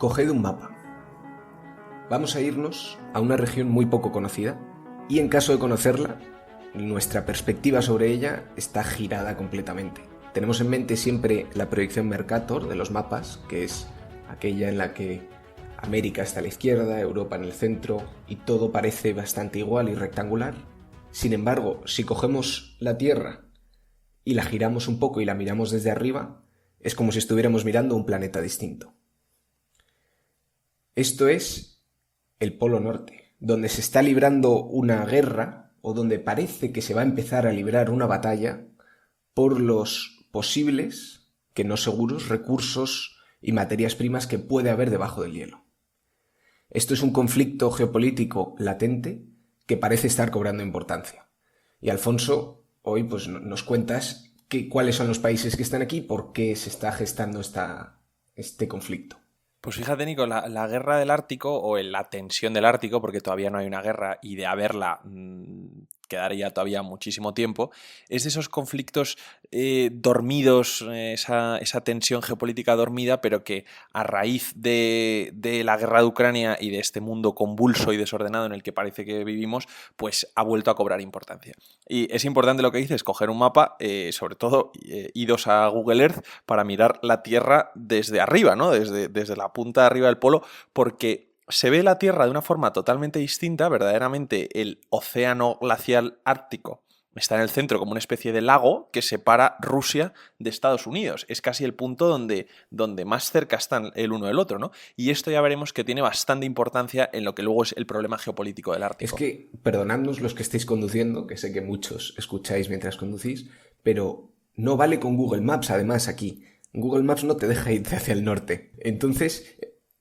Coged un mapa. Vamos a irnos a una región muy poco conocida y en caso de conocerla, nuestra perspectiva sobre ella está girada completamente. Tenemos en mente siempre la proyección Mercator de los mapas, que es aquella en la que América está a la izquierda, Europa en el centro y todo parece bastante igual y rectangular. Sin embargo, si cogemos la Tierra y la giramos un poco y la miramos desde arriba, es como si estuviéramos mirando un planeta distinto. Esto es el Polo Norte, donde se está librando una guerra o donde parece que se va a empezar a librar una batalla por los posibles, que no seguros, recursos y materias primas que puede haber debajo del hielo. Esto es un conflicto geopolítico latente que parece estar cobrando importancia. Y Alfonso, hoy pues nos cuentas cuáles son los países que están aquí y por qué se está gestando este conflicto. Pues fíjate, Nico, la guerra del Ártico o la tensión del Ártico, porque todavía no hay una guerra y de haberla quedaría todavía muchísimo tiempo, es de esos conflictos dormidos, esa tensión geopolítica dormida, pero que a raíz de la guerra de Ucrania y de este mundo convulso y desordenado en el que parece que vivimos, pues ha vuelto a cobrar importancia. Y es importante lo que dices, coger un mapa, sobre todo idos a Google Earth para mirar la Tierra desde arriba, ¿no? Desde la punta de arriba del polo, porque se ve la Tierra de una forma totalmente distinta. Verdaderamente el océano glacial ártico está en el centro como una especie de lago que separa Rusia de Estados Unidos. Es casi el punto donde más cerca están el uno del otro, ¿no? Y esto ya veremos que tiene bastante importancia en lo que luego es el problema geopolítico del Ártico. Es que, perdonadnos los que estéis conduciendo, que sé que muchos escucháis mientras conducís, pero no vale con Google Maps, además, aquí. Google Maps no te deja irte hacia el norte. Entonces,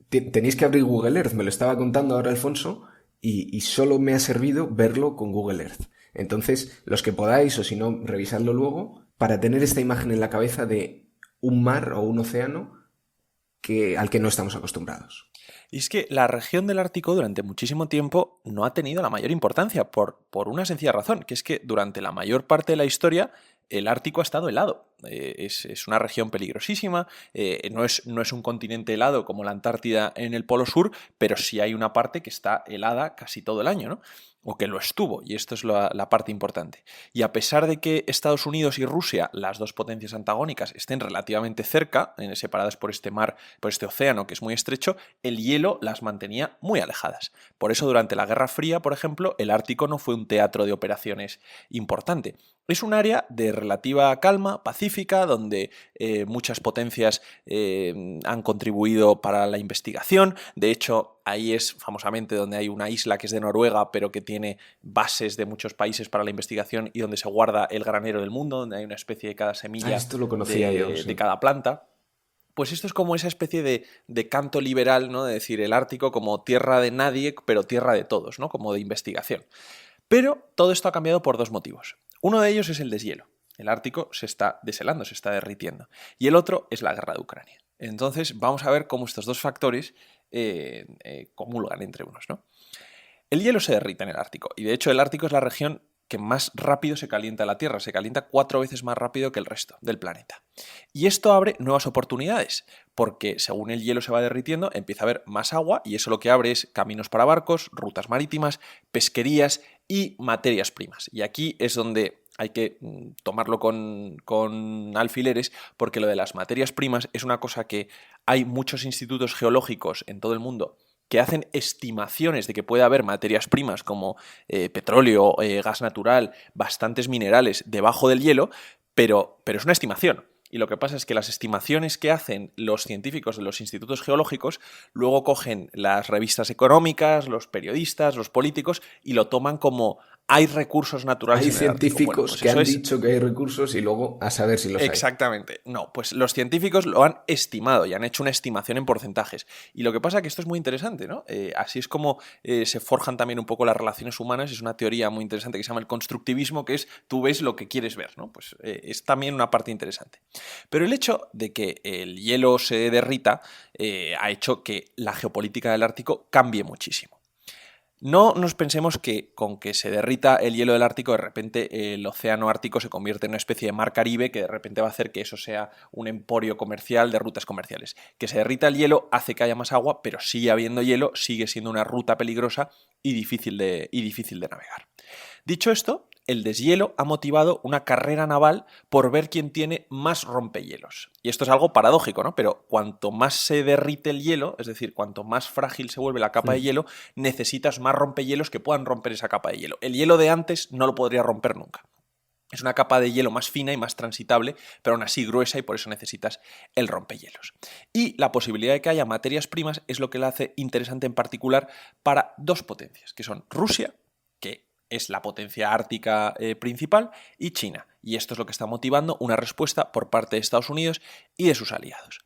tenéis que abrir Google Earth. Me lo estaba contando ahora Alfonso y solo me ha servido verlo con Google Earth. Entonces, los que podáis, o si no, revisadlo luego, para tener esta imagen en la cabeza de un mar o un océano al que no estamos acostumbrados. Y es que la región del Ártico durante muchísimo tiempo no ha tenido la mayor importancia por una sencilla razón, que es que durante la mayor parte de la historia el Ártico ha estado helado. Es una región peligrosísima, no es un continente helado como la Antártida en el Polo Sur, pero sí hay una parte que está helada casi todo el año, ¿no? O que lo estuvo, y esto es la parte importante. Y a pesar de que Estados Unidos y Rusia, las dos potencias antagónicas, estén relativamente cerca, separadas por este mar, por este océano que es muy estrecho, el hielo las mantenía muy alejadas. Por eso durante la Guerra Fría, por ejemplo, el Ártico no fue un teatro de operaciones importante. Es un área de relativa calma, pacífica, donde muchas potencias han contribuido para la investigación. De hecho, ahí es famosamente donde hay una isla que es de Noruega, pero que tiene bases de muchos países para la investigación y donde se guarda el granero del mundo, donde hay una especie de cada semilla esto lo conocía yo, sí. de cada planta. Pues esto es como esa especie de canto liberal, ¿no? De decir el Ártico como tierra de nadie, pero tierra de todos, ¿no? Como de investigación. Pero todo esto ha cambiado por dos motivos. Uno de ellos es el deshielo. El Ártico se está deshelando, se está derritiendo. Y el otro es la guerra de Ucrania. Entonces vamos a ver cómo estos dos factores comulgan entre unos, ¿no? El hielo se derrite en el Ártico. Y de hecho el Ártico es la región que más rápido se calienta la Tierra. Se calienta 4 veces más rápido que el resto del planeta. Y esto abre nuevas oportunidades, porque según el hielo se va derritiendo, empieza a haber más agua y eso lo que abre es caminos para barcos, rutas marítimas, pesquerías y materias primas. Y aquí es donde hay que tomarlo con alfileres, porque lo de las materias primas es una cosa que hay muchos institutos geológicos en todo el mundo que hacen estimaciones de que puede haber materias primas como petróleo, gas natural, bastantes minerales debajo del hielo, pero es una estimación. Y lo que pasa es que las estimaciones que hacen los científicos de los institutos geológicos luego cogen las revistas económicas, los periodistas, los políticos y lo toman como hay recursos naturales. Hay científicos que han dicho que hay recursos y luego a saber si los hay. Exactamente. No, pues los científicos lo han estimado y han hecho una estimación en porcentajes. Y lo que pasa es que esto es muy interesante, ¿no? Así es como se forjan también un poco las relaciones humanas. Es una teoría muy interesante que se llama el constructivismo, que es tú ves lo que quieres ver, ¿no? Pues es también una parte interesante. Pero el hecho de que el hielo se derrita ha hecho que la geopolítica del Ártico cambie muchísimo. No nos pensemos que con que se derrita el hielo del Ártico, de repente el océano Ártico se convierte en una especie de mar Caribe que de repente va a hacer que eso sea un emporio comercial de rutas comerciales. Que se derrita el hielo hace que haya más agua, pero sigue habiendo hielo, sigue siendo una ruta peligrosa y difícil de navegar. Dicho esto, el deshielo ha motivado una carrera naval por ver quién tiene más rompehielos. Y esto es algo paradójico, ¿no? Pero cuanto más se derrite el hielo, es decir, cuanto más frágil se vuelve la capa de hielo, necesitas más rompehielos que puedan romper esa capa de hielo. El hielo de antes no lo podría romper nunca. Es una capa de hielo más fina y más transitable, pero aún así gruesa, y por eso necesitas el rompehielos. Y la posibilidad de que haya materias primas es lo que la hace interesante en particular para dos potencias, que son Rusia, que es la potencia ártica principal, y China. Y esto es lo que está motivando una respuesta por parte de Estados Unidos y de sus aliados.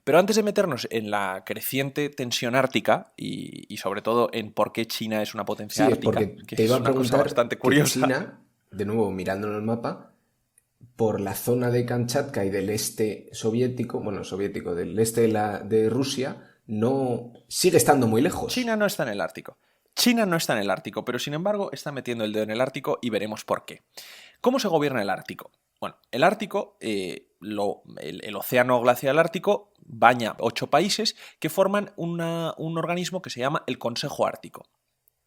Pero antes de meternos en la creciente tensión ártica y sobre todo en por qué China es una potencia ártica, porque te iba a preguntar bastante curiosa. Que China, de nuevo mirando en el mapa, por la zona de Kamchatka y del este soviético, del este de Rusia, no sigue estando muy lejos. China no está en el Ártico. China no está en el Ártico, pero sin embargo está metiendo el dedo en el Ártico y veremos por qué. ¿Cómo se gobierna el Ártico? Bueno, el Ártico, el océano glacial ártico, baña 8 países que forman un organismo que se llama el Consejo Ártico.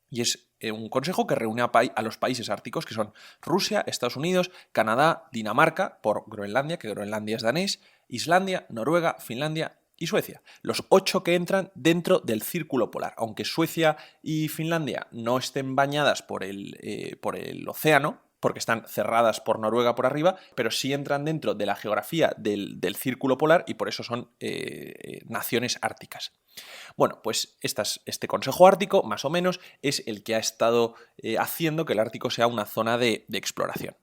Y es un consejo que reúne a los países árticos, que son Rusia, Estados Unidos, Canadá, Dinamarca, por Groenlandia, que Groenlandia es danés, Islandia, Noruega, Finlandia y Suecia. Los 8 que entran dentro del círculo polar. Aunque Suecia y Finlandia no estén bañadas por el océano, porque están cerradas por Noruega por arriba, pero sí entran dentro de la geografía del círculo polar y por eso son naciones árticas. Bueno, pues este Consejo Ártico, más o menos, es el que ha estado haciendo que el Ártico sea una zona de exploración.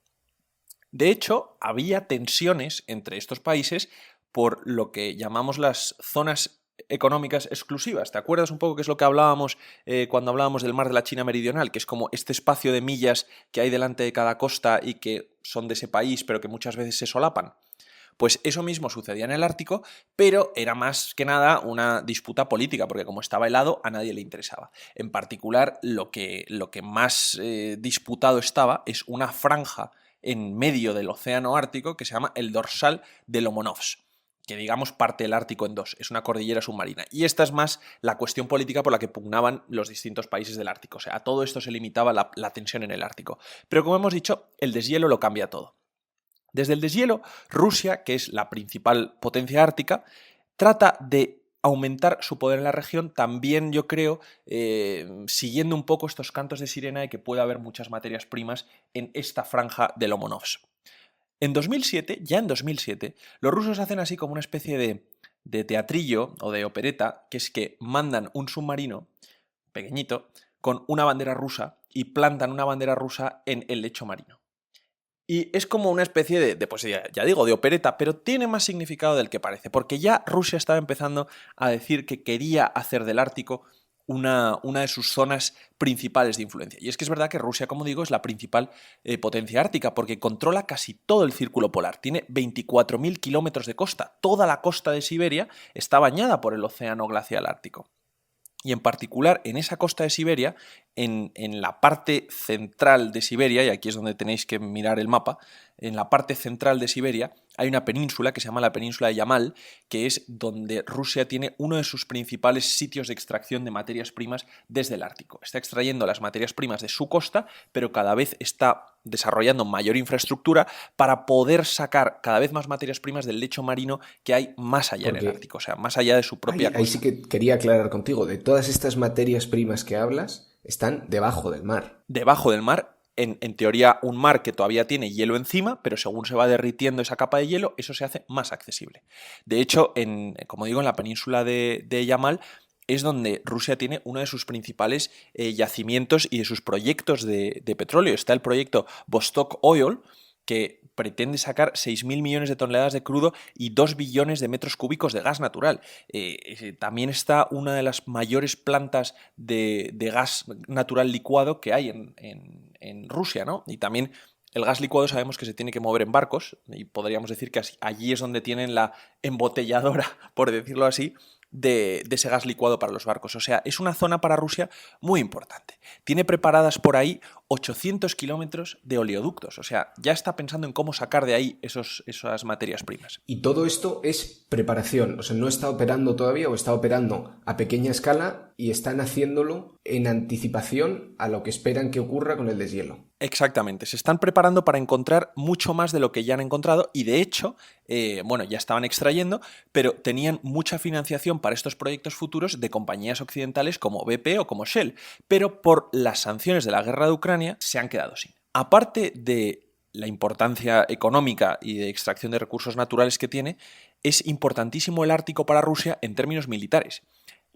De hecho, había tensiones entre estos países por lo que llamamos las zonas económicas exclusivas. ¿Te acuerdas un poco qué es lo que hablábamos cuando hablábamos del mar de la China Meridional? Que es como este espacio de millas que hay delante de cada costa y que son de ese país, pero que muchas veces se solapan. Pues eso mismo sucedía en el Ártico, pero era más que nada una disputa política, porque como estaba helado, a nadie le interesaba. En particular, lo que más disputado estaba es una franja en medio del océano Ártico que se llama el dorsal de Lomonovsk, que digamos parte el Ártico en dos, es una cordillera submarina. Y esta es más la cuestión política por la que pugnaban los distintos países del Ártico. O sea, a todo esto se limitaba la tensión en el Ártico. Pero como hemos dicho, el deshielo lo cambia todo. Desde el deshielo, Rusia, que es la principal potencia ártica, trata de aumentar su poder en la región, también yo creo, siguiendo un poco estos cantos de sirena de que puede haber muchas materias primas en esta franja de Lomonovsk. En 2007, ya en 2007, los rusos hacen así como una especie de teatrillo o de opereta, que es que mandan un submarino pequeñito con una bandera rusa y plantan una bandera rusa en el lecho marino. Y es como una especie pues ya digo, de opereta, pero tiene más significado del que parece, porque ya Rusia estaba empezando a decir que quería hacer del Ártico una de sus zonas principales de influencia. Y es que es verdad que Rusia, como digo, es la principal potencia ártica, porque controla casi todo el círculo polar. Tiene 24.000 kilómetros de costa. Toda la costa de Siberia está bañada por el océano glacial ártico. Y en particular, en esa costa de Siberia, en la parte central de Siberia, y aquí es donde tenéis que mirar el mapa, en la parte central de Siberia hay una península que se llama la península de Yamal, que es donde Rusia tiene uno de sus principales sitios de extracción de materias primas desde el Ártico. Está extrayendo las materias primas de su costa, pero cada vez está desarrollando mayor infraestructura para poder sacar cada vez más materias primas del lecho marino que hay más allá en el Ártico, o sea, más allá de su propia costa. Ahí sí que quería aclarar contigo, de todas estas materias primas que hablas, están debajo del mar. Debajo del mar, en teoría un mar que todavía tiene hielo encima, pero según se va derritiendo esa capa de hielo, eso se hace más accesible. De hecho, como digo, en la península de Yamal es donde Rusia tiene uno de sus principales yacimientos y de sus proyectos de petróleo. Está el proyecto Vostok Oil, que pretende sacar 6.000 millones de toneladas de crudo y 2 billones de metros cúbicos de gas natural. También está una de las mayores plantas de gas natural licuado que hay en Rusia, ¿no? Y también el gas licuado sabemos que se tiene que mover en barcos y podríamos decir que allí es donde tienen la embotelladora, por decirlo así, de ese gas licuado para los barcos. O sea, es una zona para Rusia muy importante. Tiene preparadas por ahí 800 kilómetros de oleoductos. O sea, ya está pensando en cómo sacar de ahí esas materias primas. Y todo esto es preparación, o sea, no está operando todavía o está operando a pequeña escala y están haciéndolo en anticipación a lo que esperan que ocurra con el deshielo. Exactamente, se están preparando para encontrar mucho más de lo que ya han encontrado y de hecho, ya estaban extrayendo, pero tenían mucha financiación para estos proyectos futuros de compañías occidentales como BP o como Shell, pero por las sanciones de la guerra de Ucrania se han quedado sin. Aparte de la importancia económica y de extracción de recursos naturales que tiene, es importantísimo el Ártico para Rusia en términos militares.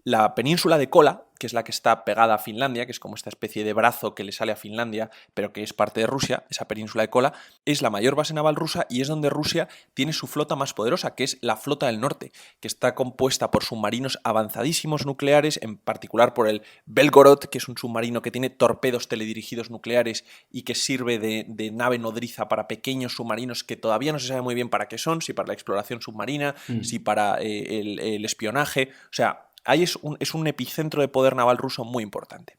La península de Kola, que es la que está pegada a Finlandia, que es como esta especie de brazo que le sale a Finlandia, pero que es parte de Rusia, esa península de Kola, es la mayor base naval rusa y es donde Rusia tiene su flota más poderosa, que es la Flota del Norte, que está compuesta por submarinos avanzadísimos nucleares, en particular por el Belgorod, que es un submarino que tiene torpedos teledirigidos nucleares y que sirve de nave nodriza para pequeños submarinos que todavía no se sabe muy bien para qué son, si para la exploración submarina, si para el espionaje, o sea, ahí es un epicentro de poder naval ruso muy importante.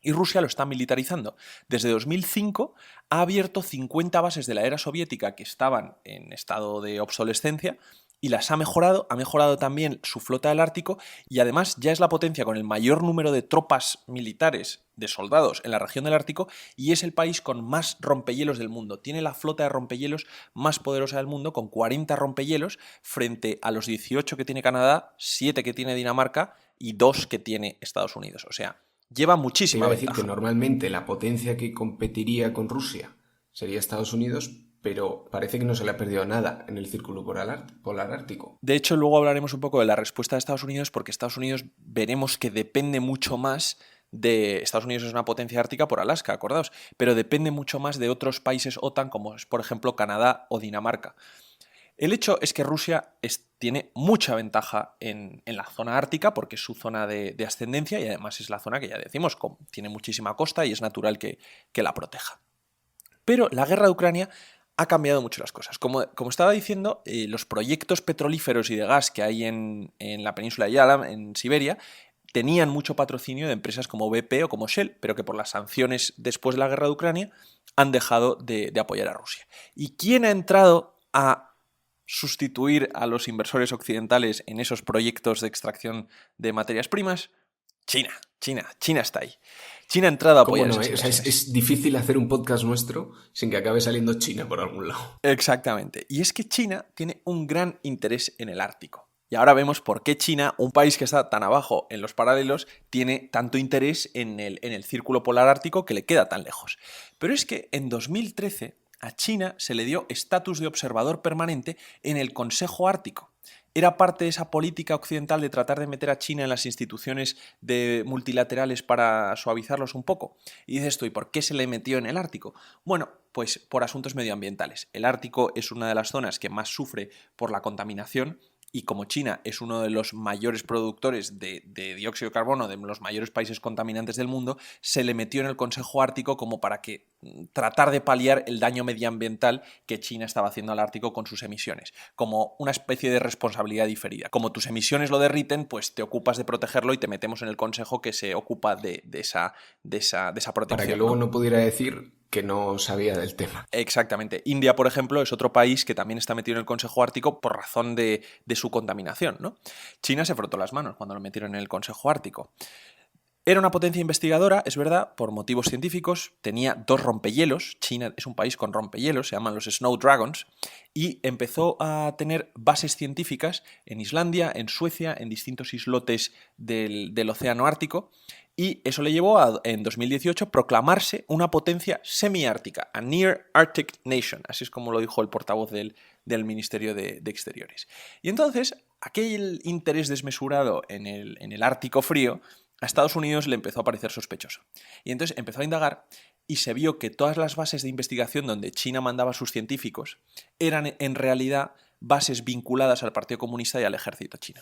Y Rusia lo está militarizando. Desde 2005 ha abierto 50 bases de la era soviética que estaban en estado de obsolescencia y las ha mejorado también su flota del Ártico y además ya es la potencia con el mayor número de tropas militares, de soldados en la región del Ártico y es el país con más rompehielos del mundo. Tiene la flota de rompehielos más poderosa del mundo con 40 rompehielos frente a los 18 que tiene Canadá, 7 que tiene Dinamarca y 2 que tiene Estados Unidos. O sea, lleva muchísima ventaja. Quiero decir que normalmente la potencia que competiría con Rusia sería Estados Unidos, pero parece que no se le ha perdido nada en el círculo polar ártico. De hecho, luego hablaremos un poco de la respuesta de Estados Unidos, porque Estados Unidos veremos que depende mucho más de... Estados Unidos es una potencia ártica por Alaska, acordaos, pero depende mucho más de otros países OTAN, como es, por ejemplo, Canadá o Dinamarca. El hecho es que Rusia tiene mucha ventaja en la zona ártica porque es su zona de ascendencia y además es la zona que ya decimos, tiene muchísima costa y es natural que la proteja. Pero la guerra de Ucrania ha cambiado mucho las cosas. Como estaba diciendo, los proyectos petrolíferos y de gas que hay en la península de Yalam, en Siberia, tenían mucho patrocinio de empresas como BP o como Shell, pero que por las sanciones después de la guerra de Ucrania han dejado de apoyar a Rusia. ¿Y quién ha entrado a sustituir a los inversores occidentales en esos proyectos de extracción de materias primas? China está ahí. China ha entrado a apoyar esas inversiones. O sea, es difícil hacer un podcast nuestro sin que acabe saliendo China por algún lado. Exactamente. Y es que China tiene un gran interés en el Ártico. Y ahora vemos por qué China, un país que está tan abajo en los paralelos, tiene tanto interés en el círculo polar ártico que le queda tan lejos. Pero es que en 2013 a China se le dio estatus de observador permanente en el Consejo Ártico. Era parte de esa política occidental de tratar de meter a China en las instituciones multilaterales para suavizarlos un poco. Y dices tú, ¿y por qué se le metió en el Ártico? Bueno, pues por asuntos medioambientales. El Ártico es una de las zonas que más sufre por la contaminación y como China es uno de los mayores productores de dióxido de carbono, de los mayores países contaminantes del mundo, se le metió en el Consejo Ártico como para tratar de paliar el daño medioambiental que China estaba haciendo al Ártico con sus emisiones, como una especie de responsabilidad diferida. Como tus emisiones lo derriten, pues te ocupas de protegerlo y te metemos en el Consejo que se ocupa de esa protección. Para que luego no pudiera decir que no sabía del tema. Exactamente. India, por ejemplo, es otro país que también está metido en el Consejo Ártico por razón de su contaminación, ¿no? China se frotó las manos cuando lo metieron en el Consejo Ártico. Era una potencia investigadora, es verdad, por motivos científicos. Tenía 2 rompehielos. China es un país con rompehielos, se llaman los Snow Dragons. Y empezó a tener bases científicas en Islandia, en Suecia, en distintos islotes del Océano Ártico. Y eso le llevó a, en 2018, proclamarse una potencia semiártica, a Near Arctic Nation, así es como lo dijo el portavoz del Ministerio de Exteriores. Y entonces, aquel interés desmesurado en el Ártico frío, a Estados Unidos le empezó a parecer sospechoso. Y entonces empezó a indagar y se vio que todas las bases de investigación donde China mandaba a sus científicos eran en realidad bases vinculadas al Partido Comunista y al ejército chino.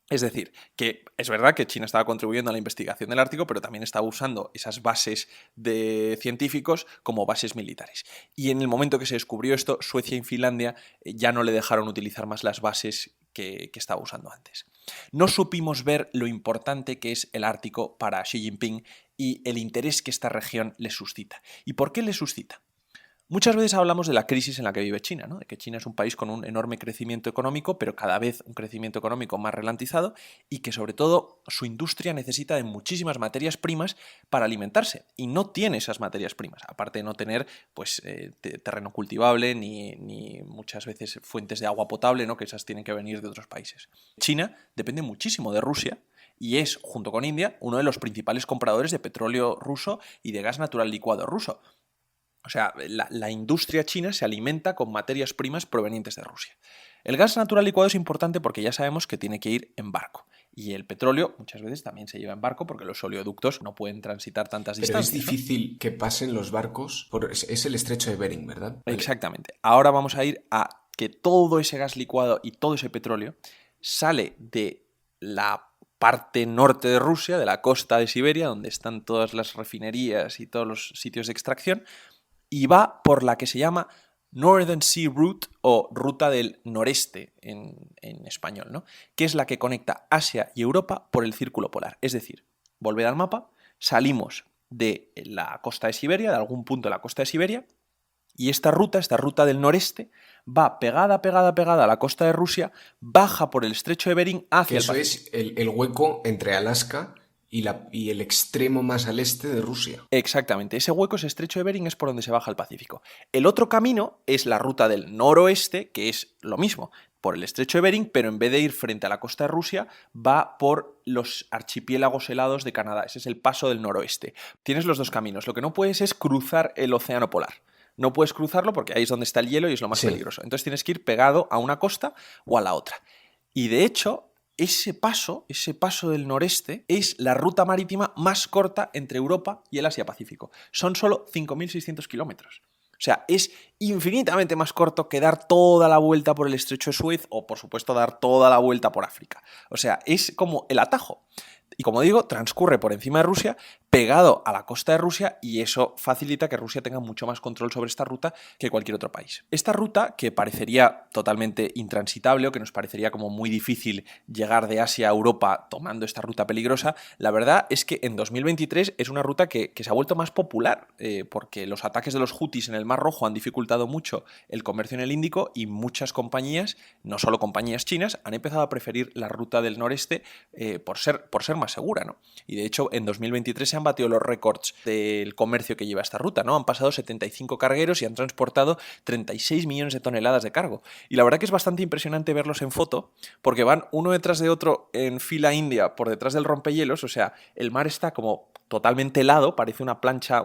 Es decir, que es verdad que China estaba contribuyendo a la investigación del Ártico, pero también estaba usando esas bases de científicos como bases militares. Y en el momento que se descubrió esto, Suecia y Finlandia ya no le dejaron utilizar más las bases que estaba usando antes. No supimos ver lo importante que es el Ártico para Xi Jinping y el interés que esta región le suscita. ¿Y por qué le suscita? Muchas veces hablamos de la crisis en la que vive China, ¿no? De que China es un país con un enorme crecimiento económico, pero cada vez un crecimiento económico más ralentizado y que sobre todo su industria necesita de muchísimas materias primas para alimentarse y no tiene esas materias primas, aparte de no tener pues, terreno cultivable ni muchas veces fuentes de agua potable, ¿no? Que esas tienen que venir de otros países. China depende muchísimo de Rusia y es, junto con India, uno de los principales compradores de petróleo ruso y de gas natural licuado ruso. O sea, la industria china se alimenta con materias primas provenientes de Rusia. El gas natural licuado es importante porque ya sabemos que tiene que ir en barco. Y el petróleo muchas veces también se lleva en barco porque los oleoductos no pueden transitar tantas distancias. Pero es difícil, ¿no?, que pasen los barcos. Es el estrecho de Bering, ¿verdad? Exactamente. Ahora vamos a ir a que todo ese gas licuado y todo ese petróleo sale de la parte norte de Rusia, de la costa de Siberia, donde están todas las refinerías y todos los sitios de extracción, y va por la que se llama Northern Sea Route o Ruta del Noreste en español, ¿no? Que es la que conecta Asia y Europa por el Círculo Polar. Es decir, volved al mapa, salimos de la costa de Siberia, de algún punto de la costa de Siberia, y esta ruta del noreste, va pegada a la costa de Rusia, baja por el estrecho de Bering hacia el Pacífico. Eso es el hueco entre Alaska y el extremo más al este de Rusia. Exactamente, ese hueco, ese estrecho de Bering, es por donde se baja al Pacífico. El otro camino es la ruta del noroeste, que es lo mismo, por el estrecho de Bering, pero en vez de ir frente a la costa de Rusia, va por los archipiélagos helados de Canadá. Ese es el paso del noroeste. Tienes los dos caminos. Lo que no puedes es cruzar el océano polar. No puedes cruzarlo porque ahí es donde está el hielo y es lo más peligroso. Entonces tienes que ir pegado a una costa o a la otra. Y de hecho, ese paso del noreste, es la ruta marítima más corta entre Europa y el Asia-Pacífico. Son solo 5.600 kilómetros. O sea, es infinitamente más corto que dar toda la vuelta por el estrecho de Suez o, por supuesto, dar toda la vuelta por África. O sea, es como el atajo. Y como digo, transcurre por encima de Rusia, pegado a la costa de Rusia, y eso facilita que Rusia tenga mucho más control sobre esta ruta que cualquier otro país. Esta ruta, que parecería totalmente intransitable o que nos parecería como muy difícil llegar de Asia a Europa tomando esta ruta peligrosa, la verdad es que en 2023 es una ruta que se ha vuelto más popular porque los ataques de los hutis en el Mar Rojo han dificultado mucho el comercio en el Índico y muchas compañías, no solo compañías chinas, han empezado a preferir la ruta del noreste por ser más segura, ¿no? Y de hecho, en 2023 se han batido los récords del comercio que lleva esta ruta, ¿no? Han pasado 75 cargueros y han transportado 36 millones de toneladas de cargo. Y la verdad que es bastante impresionante verlos en foto, porque van uno detrás de otro en fila india por detrás del rompehielos. O sea, el mar está como totalmente helado, parece una plancha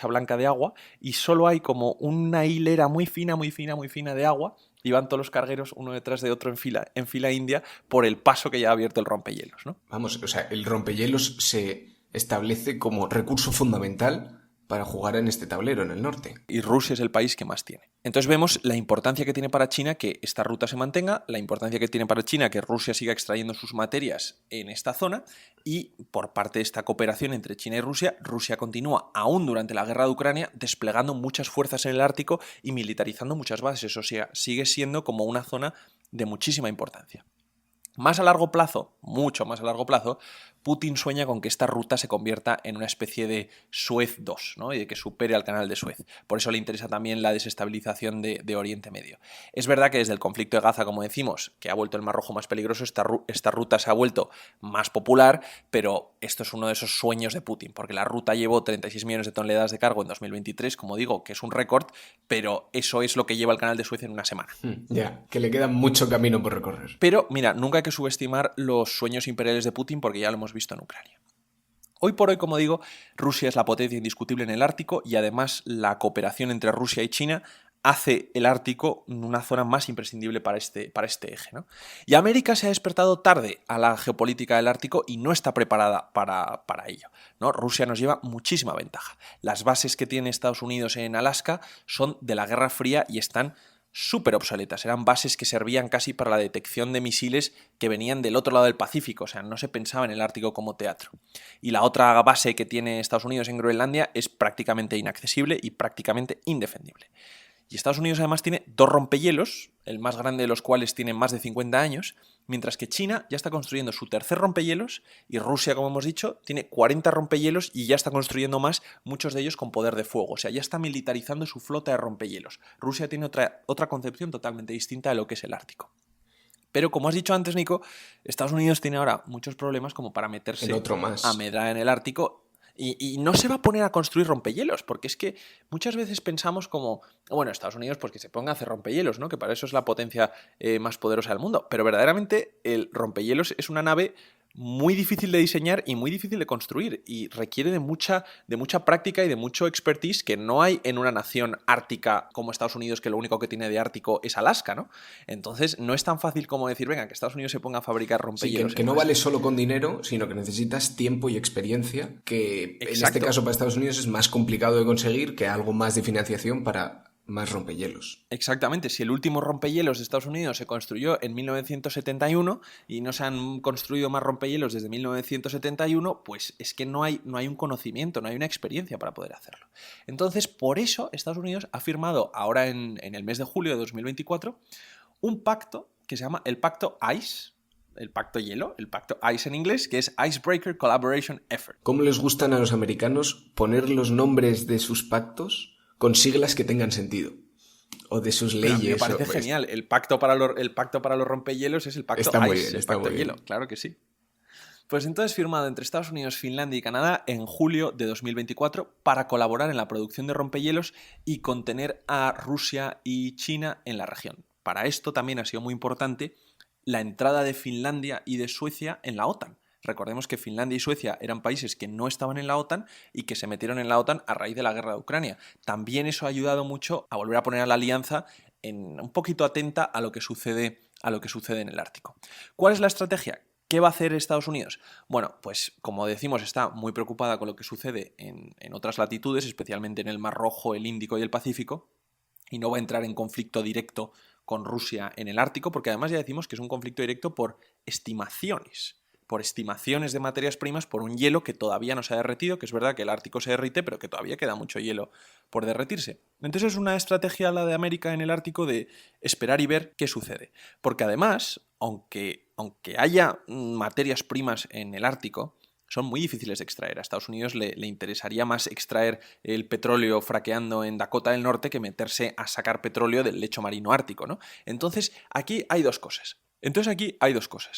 blanca de agua, y solo hay como una hilera muy fina de agua, y van todos los cargueros uno detrás de otro en fila india por el paso que ya ha abierto el rompehielos, ¿no? Vamos, o sea, el rompehielos se establece como recurso fundamental para jugar en este tablero en el norte. Y Rusia es el país que más tiene. Entonces vemos la importancia que tiene para China que esta ruta se mantenga, la importancia que tiene para China que Rusia siga extrayendo sus materias en esta zona, y por parte de esta cooperación entre China y Rusia, Rusia continúa, aún durante la guerra de Ucrania, desplegando muchas fuerzas en el Ártico y militarizando muchas bases. O sea, sigue siendo como una zona de muchísima importancia. Más a largo plazo, mucho más a largo plazo, Putin sueña con que esta ruta se convierta en una especie de Suez 2, ¿no? Y de que supere al canal de Suez. Por eso le interesa también la desestabilización de Oriente Medio. Es verdad que desde el conflicto de Gaza, como decimos, que ha vuelto el Mar Rojo más peligroso, esta ruta se ha vuelto más popular, pero esto es uno de esos sueños de Putin, porque la ruta llevó 36 millones de toneladas de cargo en 2023, como digo, que es un récord, pero eso es lo que lleva el canal de Suez en una semana. Ya, que le queda mucho camino por recorrer. Pero mira, nunca hay que subestimar los sueños imperiales de Putin, porque ya lo hemos visto en Ucrania. Hoy por hoy, como digo, Rusia es la potencia indiscutible en el Ártico, y además la cooperación entre Rusia y China hace el Ártico una zona más imprescindible para este eje, ¿no? Y América se ha despertado tarde a la geopolítica del Ártico y no está preparada para ello, ¿no? Rusia nos lleva muchísima ventaja. Las bases que tiene Estados Unidos en Alaska son de la Guerra Fría y están súper obsoletas. Eran bases que servían casi para la detección de misiles que venían del otro lado del Pacífico. O sea, no se pensaba en el Ártico como teatro. Y la otra base que tiene Estados Unidos en Groenlandia es prácticamente inaccesible y prácticamente indefendible. Y Estados Unidos además tiene dos rompehielos, el más grande de los cuales tiene más de 50 años, mientras que China ya está construyendo su tercer rompehielos y Rusia, como hemos dicho, tiene 40 rompehielos y ya está construyendo más, muchos de ellos con poder de fuego. O sea, ya está militarizando su flota de rompehielos. Rusia tiene otra concepción totalmente distinta de lo que es el Ártico. Pero como has dicho antes, Nico, Estados Unidos tiene ahora muchos problemas como para meterse En otro más. a medrar en el Ártico. Y no se va a poner a construir rompehielos, porque es que muchas veces pensamos como, bueno, Estados Unidos pues que se ponga a hacer rompehielos, ¿no? Que para eso es la potencia más poderosa del mundo. Pero verdaderamente el rompehielos es una nave muy difícil de diseñar y muy difícil de construir y requiere de mucha práctica y de mucho expertise que no hay en una nación ártica como Estados Unidos, que lo único que tiene de ártico es Alaska, ¿no? Entonces no es tan fácil como decir, venga, que Estados Unidos se ponga a fabricar rompehielos. Sí, que no vale solo con dinero, sino que necesitas tiempo y experiencia, que en este caso para Estados Unidos es más complicado de conseguir que algo más de financiación para más rompehielos. Exactamente, si el último rompehielos de Estados Unidos se construyó en 1971 y no se han construido más rompehielos desde 1971, pues es que no hay un conocimiento, no hay una experiencia para poder hacerlo. Entonces, por eso Estados Unidos ha firmado ahora en el mes de julio de 2024 un pacto que se llama el Pacto ICE, el Pacto Hielo, el Pacto ICE en inglés, que es Icebreaker Collaboration Effort. ¿Cómo les gustan a los americanos poner los nombres de sus pactos con siglas que tengan sentido? O de sus leyes. Me parece genial. El pacto para los rompehielos es el Pacto está muy ICE, bien, el está Pacto muy Hielo, bien. claro que sí. Pues entonces firmado entre Estados Unidos, Finlandia y Canadá en julio de 2024 para colaborar en la producción de rompehielos y contener a Rusia y China en la región. Para esto también ha sido muy importante la entrada de Finlandia y de Suecia en la OTAN. Recordemos que Finlandia y Suecia eran países que no estaban en la OTAN y que se metieron en la OTAN a raíz de la guerra de Ucrania. También eso ha ayudado mucho a volver a poner a la alianza un poquito atenta a lo que sucede en el Ártico. ¿Cuál es la estrategia? ¿Qué va a hacer Estados Unidos? Bueno, pues como decimos, está muy preocupada con lo que sucede en otras latitudes, especialmente en el Mar Rojo, el Índico y el Pacífico, y no va a entrar en conflicto directo con Rusia en el Ártico, porque además ya decimos que es un conflicto directo por estimaciones de materias primas, por un hielo que todavía no se ha derretido, que es verdad que el Ártico se derrite, pero que todavía queda mucho hielo por derretirse. Entonces es una estrategia la de América en el Ártico de esperar y ver qué sucede. Porque además, aunque haya materias primas en el Ártico, son muy difíciles de extraer. A Estados Unidos le interesaría más extraer el petróleo fraqueando en Dakota del Norte que meterse a sacar petróleo del lecho marino ártico, ¿no? Entonces, aquí hay dos cosas.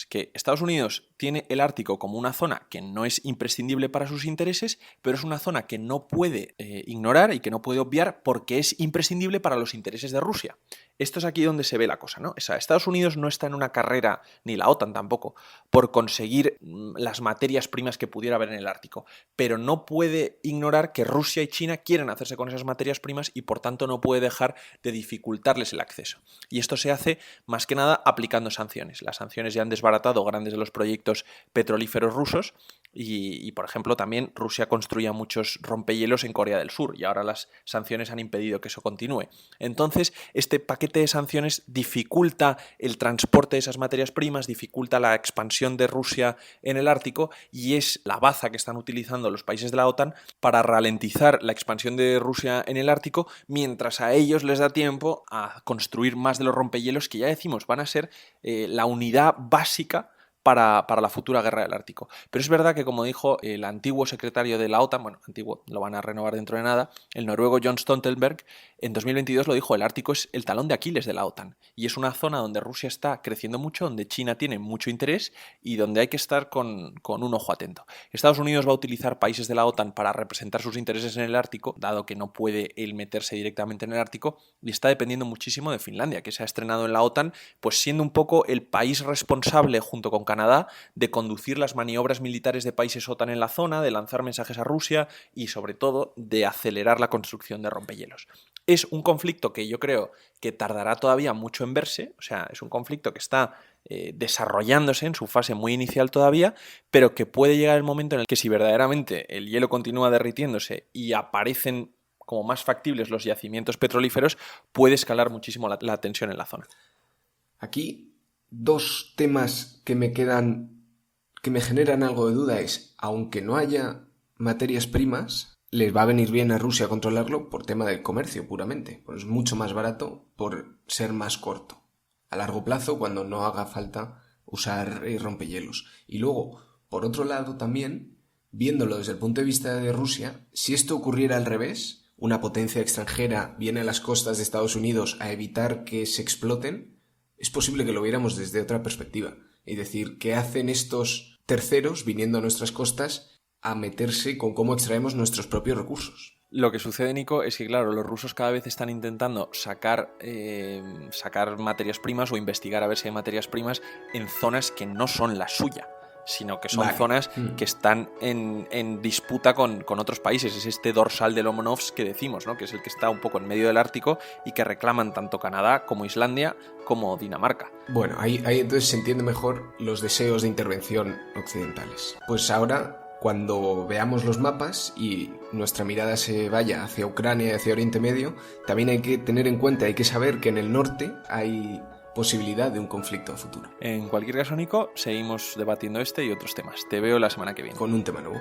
Que Estados Unidos tiene el Ártico como una zona que no es imprescindible para sus intereses, pero es una zona que no puede ignorar y que no puede obviar porque es imprescindible para los intereses de Rusia. Esto es aquí donde se ve la cosa, ¿no? O sea, Estados Unidos no está en una carrera, ni la OTAN tampoco, por conseguir las materias primas que pudiera haber en el Ártico, pero no puede ignorar que Rusia y China quieren hacerse con esas materias primas y por tanto no puede dejar de dificultarles el acceso. Y esto se hace más que nada aplicando sanciones. Las sanciones ya han desbaratado grandes de los proyectos petrolíferos rusos y, por ejemplo, también Rusia construía muchos rompehielos en Corea del Sur y ahora las sanciones han impedido que eso continúe. Entonces, este paquete de sanciones dificulta el transporte de esas materias primas, dificulta la expansión de Rusia en el Ártico y es la baza que están utilizando los países de la OTAN para ralentizar la expansión de Rusia en el Ártico, mientras a ellos les da tiempo a construir más de los rompehielos que ya decimos van a ser la unidad básica para la futura guerra del Ártico. Pero es verdad que, como dijo el antiguo secretario de la OTAN, bueno, antiguo, lo van a renovar dentro de nada, el noruego John Stoltenberg, en 2022 lo dijo, el Ártico es el talón de Aquiles de la OTAN y es una zona donde Rusia está creciendo mucho, donde China tiene mucho interés y donde hay que estar con un ojo atento. Estados Unidos va a utilizar países de la OTAN para representar sus intereses en el Ártico, dado que no puede él meterse directamente en el Ártico, y está dependiendo muchísimo de Finlandia, que se ha estrenado en la OTAN, pues siendo un poco el país responsable, junto con Canadá, de conducir las maniobras militares de países OTAN en la zona, de lanzar mensajes a Rusia y, sobre todo, de acelerar la construcción de rompehielos. Es un conflicto que yo creo que tardará todavía mucho en verse, o sea, es un conflicto que está desarrollándose en su fase muy inicial todavía, pero que puede llegar el momento en el que, si verdaderamente el hielo continúa derritiéndose y aparecen como más factibles los yacimientos petrolíferos, puede escalar muchísimo la tensión en la zona. Aquí, dos temas que me generan algo de duda es, aunque no haya materias primas, les va a venir bien a Rusia controlarlo por tema del comercio puramente, pues es mucho más barato por ser más corto. A largo plazo, cuando no haga falta usar rompehielos. Y luego, por otro lado también, viéndolo desde el punto de vista de Rusia, si esto ocurriera al revés, una potencia extranjera viene a las costas de Estados Unidos a evitar que se exploten, es posible que lo viéramos desde otra perspectiva. Es decir, ¿qué hacen estos terceros viniendo a nuestras costas a meterse con cómo extraemos nuestros propios recursos? Lo que sucede, Nico, es que, claro, los rusos cada vez están intentando sacar materias primas o investigar a ver si hay materias primas en zonas que no son la suya, sino que son zonas que están en disputa con otros países. Es este dorsal de Lomonosov que decimos, ¿no? Que es el que está un poco en medio del Ártico y que reclaman tanto Canadá como Islandia como Dinamarca. Bueno, ahí entonces se entiende mejor los deseos de intervención occidentales. Pues ahora, cuando veamos los mapas y nuestra mirada se vaya hacia Ucrania y hacia Oriente Medio, también hay que tener en cuenta, hay que saber que en el norte hay posibilidad de un conflicto a futuro. En cualquier caso, Nico, seguimos debatiendo este y otros temas. Te veo la semana que viene. Con un tema nuevo.